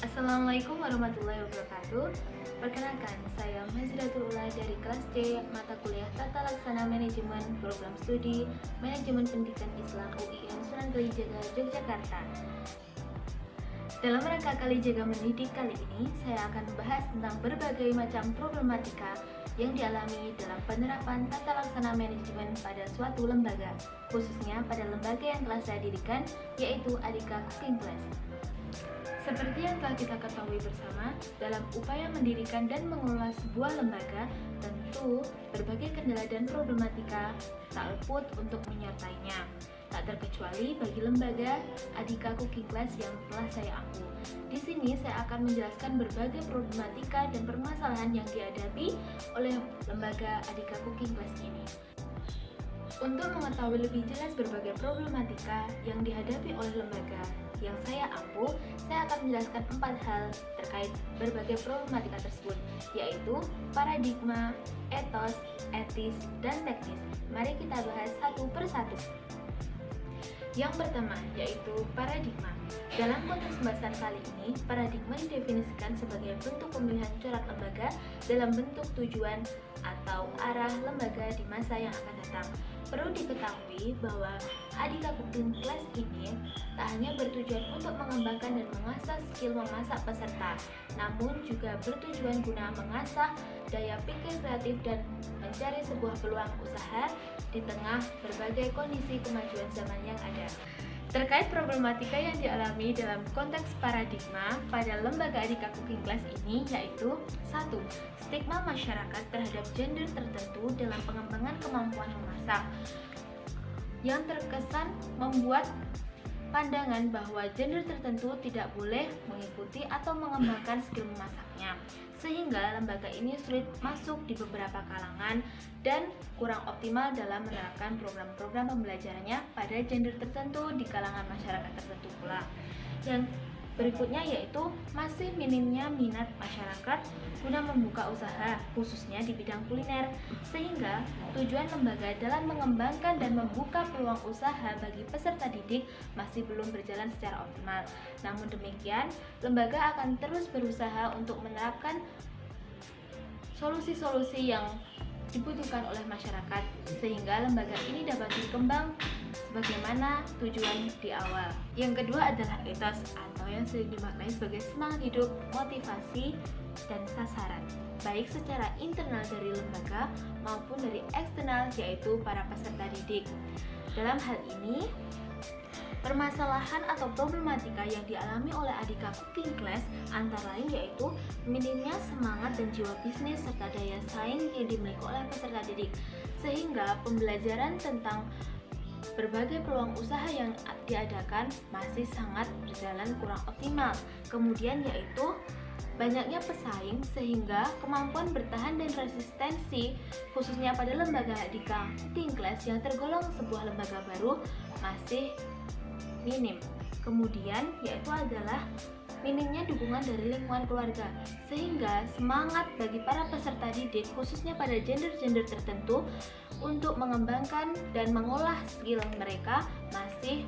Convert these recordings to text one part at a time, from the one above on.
Assalamualaikum warahmatullahi wabarakatuh. Perkenalkan, saya Mazratul Ula dari kelas C, mata kuliah Tata Laksana Manajemen, Program Studi Manajemen Pendidikan Islam UIN Sunan Kalijaga, Yogyakarta. Dalam rangka Kalijaga Mendidik kali ini, saya akan membahas tentang berbagai macam problematika yang dialami dalam penerapan tata laksana manajemen pada suatu lembaga, khususnya pada lembaga yang telah saya dirikan, yaitu Adhika Cooking Class. Seperti yang telah kita ketahui bersama, dalam upaya mendirikan dan mengelola sebuah lembaga, tentu berbagai kendala dan problematika tak luput untuk menyertainya. Tak terkecuali bagi lembaga Adhika Cooking Class yang telah saya ampu. Di sini saya akan menjelaskan berbagai problematika dan permasalahan yang dihadapi oleh lembaga Adhika Cooking Class ini. Untuk mengetahui lebih jelas berbagai problematika yang dihadapi oleh lembaga yang saya ampu, saya akan menjelaskan 4 hal terkait berbagai problematika tersebut, yaitu paradigma, etos, etis, dan teknis. Mari kita bahas satu persatu. Yang pertama, yaitu paradigma. Dalam konteks pembahasan kali ini, paradigma didefinisikan sebagai bentuk pemilihan corak lembaga dalam bentuk tujuan atau arah lembaga di masa yang akan datang. Perlu diketahui bahwa Adhika Cooking Class ini tak hanya bertujuan untuk mengembangkan dan mengasah skill memasak peserta, namun juga bertujuan guna mengasah daya pikir kreatif dan mencari sebuah peluang usaha di tengah berbagai kondisi kemajuan zaman yang ada. Terkait problematika yang dialami dalam konteks paradigma pada lembaga Adhika Cooking Class ini, yaitu 1. Stigma masyarakat terhadap gender tertentu dalam pengembangan kemampuan memasak yang terkesan membuat pandangan bahwa gender tertentu tidak boleh mengikuti atau mengembangkan skill memasaknya, sehingga lembaga ini sulit masuk di beberapa kalangan dan kurang optimal dalam menerapkan program-program pembelajarannya pada gender tertentu di kalangan masyarakat tertentu pula. Yang berikutnya yaitu masih minimnya minat masyarakat guna membuka usaha, khususnya di bidang kuliner, sehingga tujuan lembaga dalam mengembangkan dan membuka peluang usaha bagi peserta didik masih belum berjalan secara optimal. Namun demikian, lembaga akan terus berusaha untuk menerapkan solusi-solusi yang dibutuhkan oleh masyarakat, sehingga lembaga ini dapat berkembang sebagaimana tujuan di awal. Yang kedua adalah etos, atau yang sering dimaknai sebagai semangat hidup, motivasi, dan sasaran, baik secara internal dari lembaga maupun dari eksternal, yaitu para peserta didik. Dalam hal ini, permasalahan atau problematika yang dialami oleh Adhika Cooking Class antara lain yaitu minimnya semangat dan jiwa bisnis serta daya saing yang dimiliki oleh peserta didik, sehingga pembelajaran tentang berbagai peluang usaha yang diadakan masih sangat berjalan kurang optimal. Kemudian yaitu banyaknya pesaing sehingga kemampuan bertahan dan resistensi khususnya pada lembaga Adhika Cooking Class yang tergolong sebuah lembaga baru masih minim. Kemudian yaitu adalah minimnya dukungan dari lingkungan keluarga, sehingga semangat bagi para peserta didik khususnya pada gender-gender tertentu untuk mengembangkan dan mengolah skill mereka masih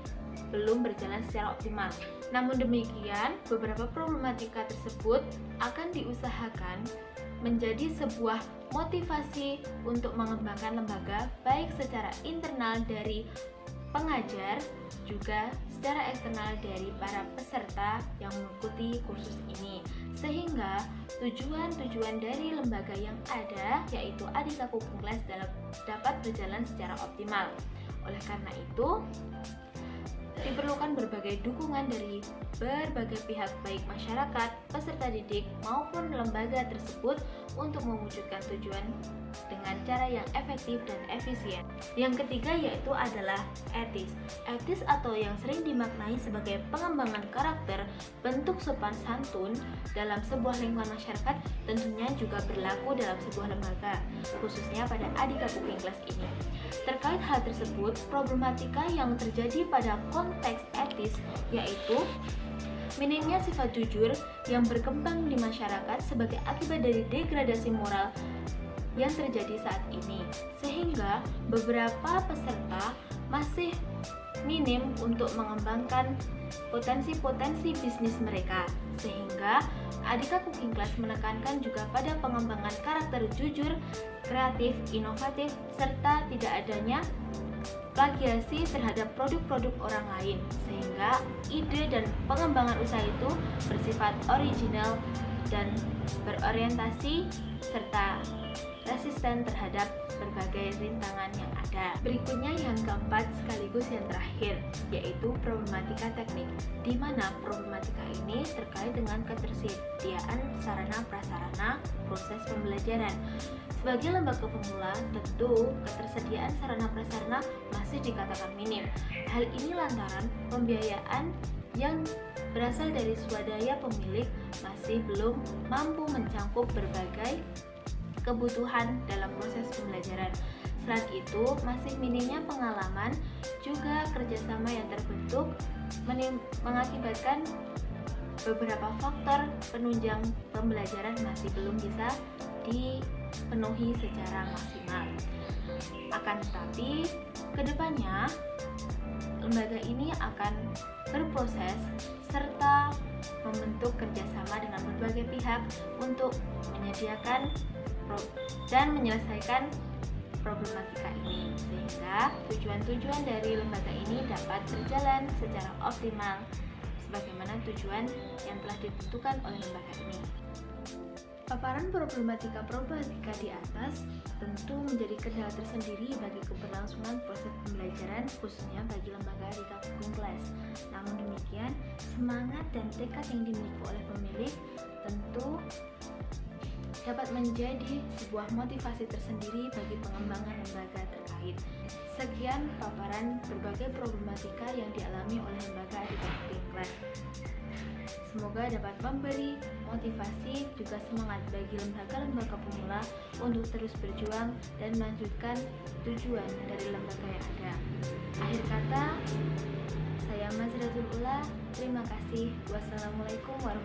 belum berjalan secara optimal. Namun demikian, beberapa problematika tersebut akan diusahakan menjadi sebuah motivasi untuk mengembangkan lembaga baik secara internal dari pengajar juga secara eksternal dari para peserta yang mengikuti kursus ini, sehingga tujuan-tujuan dari lembaga yang ada yaitu Adhika Cooking Class dapat berjalan secara optimal. Oleh karena itu, diperlukan berbagai dukungan dari berbagai pihak baik masyarakat, peserta didik maupun lembaga tersebut untuk mewujudkan tujuan dengan cara yang efektif dan efisien. Yang ketiga yaitu adalah etis. Etis atau yang sering dimaknai sebagai pengembangan karakter, bentuk sopan santun dalam sebuah lingkungan masyarakat tentunya juga berlaku dalam sebuah lembaga, khususnya pada Adhika Cooking Class ini. Terkait hal tersebut, problematika yang terjadi pada konteks etis yaitu minimnya sifat jujur yang berkembang di masyarakat sebagai akibat dari degradasi moral yang terjadi saat ini, sehingga beberapa peserta masih minim untuk mengembangkan potensi-potensi bisnis mereka, sehingga ketiga, Adika Cooking Class menekankan juga pada pengembangan karakter jujur, kreatif, inovatif, serta tidak adanya plagiasi terhadap produk-produk orang lain, sehingga ide dan pengembangan usaha itu bersifat original dan berorientasi serta resisten terhadap berbagai rintangan yang ada. Berikutnya yang keempat sekaligus yang terakhir, yaitu problematika teknik, di mana problematika ini terkait dengan ketersediaan sarana prasarana proses pembelajaran. Sebagai lembaga pemula, tentu ketersediaan sarana prasarana masih dikatakan minim. Hal ini lantaran pembiayaan yang berasal dari swadaya pemilik masih belum mampu mencakup berbagai kebutuhan dalam proses pembelajaran. Selain itu, masih minimnya pengalaman juga kerjasama yang terbentuk mengakibatkan beberapa faktor penunjang pembelajaran masih belum bisa dipenuhi secara maksimal. Akan tetapi, kedepannya lembaga ini akan berproses serta membentuk kerjasama dengan berbagai pihak untuk menyediakan dan menyelesaikan problematika ini, sehingga tujuan-tujuan dari lembaga ini dapat berjalan secara optimal sebagaimana tujuan yang telah ditentukan oleh lembaga ini. Paparan problematika di atas tentu menjadi kendala tersendiri bagi keberlangsungan proses pembelajaran, khususnya bagi lembaga Adika Cooking Class. Namun demikian, semangat dan tekad yang dimiliki oleh pemilik tentu dapat menjadi sebuah motivasi tersendiri bagi pengembangan lembaga terkait. Sekian paparan berbagai problematika yang dialami oleh lembaga Adika Cooking Class. Semoga dapat memberi motivasi juga semangat bagi lembaga-lembaga pemula untuk terus berjuang dan melanjutkan tujuan dari lembaga yang ada. Akhir kata, saya Mazratul Ula. Terima kasih. Wassalamualaikum warahmatullahi wabarakatuh.